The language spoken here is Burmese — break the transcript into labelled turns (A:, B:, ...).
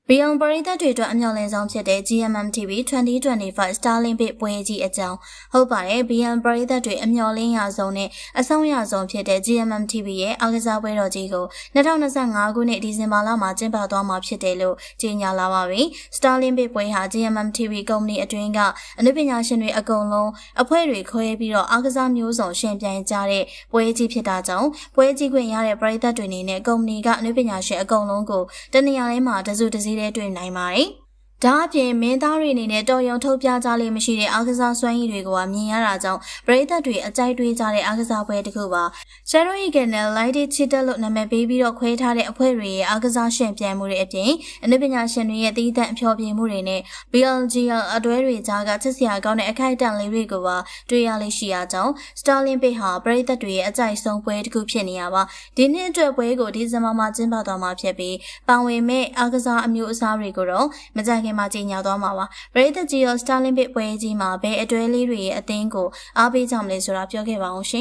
A: Beyond ပရိသတ်တွေအတွက်အမျှော်လင့်ဆုံးဖြစ်တဲ့ GMM TV 2025 Starlink ပွဲကြီးအကြောင်းဟုတ်ပါတယ် Beyond ပရိသတ်တွေအမျှော်လင့်ရဆုံးနဲ့အဆုံးရဆုံးဖြစ်တဲ့ GMM TV ရဲ့အားကစားပွဲတော်ကြီးကို2025ခုနှစ်ဒီဇင်ဘာလမှာကျင်းပသွားမှာဖြစ်တယ်လို့ကြေညာလာပါပြီ။ Starlink ပွဲဟာ GMM TV ကုမ္ပဏီအတွင်းကအနုပညာရှင်တွေအကုန်လုံးအဖွဲ့တွေခွဲပြီးတော့အားကစားမျိုးစုံရှင်ပြိုင်ကြတဲ့ပွဲကြီးဖြစ်တာကြောင့်ပွဲကြီးခွင့်ရတဲ့ပရိသတ်တွေအနေနဲ့ကုမ္ပဏီကအနုပညာရှင်အကုန်လုံးကိုတနေရာတိုင်းမှာတစုတစည်းတွေ့နိုင်ပါတယ်။ဒါအပြင်မင်းသားတွေအနေနဲ့တော်ရုံထုတ်ပြကြလိမ့်မရှိတဲ့အားကစားစွမ်းရည်တွေကိုမြင်ရတာကြောင့်ပရိသတ်တွေအကြိုက်တွေးကြတဲ့အားကစားပွဲတစ်ခုပါ။ Shadow Eagle နဲ့ Light Cheetah လို့နာမည်ပေးပြီးတော့ခွဲထားတဲ့အဖွဲ့တွေရဲ့အားကစားရှင်ပြိုင်မှုတွေအပြင်အနုပညာရှင်တွေရဲ့တည်တံ့အဖျော်ဖြေမှုတွေနဲ့ BLGL အတွဲတွေကြားကချစ်စရာကောင်းတဲ့အခိုက်အတန့်လေးတွေကိုပါတွေ့ရလိမ့်ရှိရကြောင်း Starlink ဟာပရိသတ်တွေရဲ့အကြိုက်ဆုံးပွဲတစ်ခုဖြစ်နေရပါ။ဒီနှစ်အတွက်ပွဲကိုဒီဇင်ဘာမှာကျင်းပသွားမှာဖြစ်ပြီးပါဝင်မဲ့အားကစားအမျိုးအစားတွေကိုတော့မကြခင်မှာကြေညာသွားမှာပါပရိသတ်ကြီးရော Starlink ပွဲကြီးမှာဘယ်အတွဲလေးတွေရဲ့အသင်းကိုအားပေးကြမလဲဆိုတာပြောခဲ့ပါအောင်ရှင်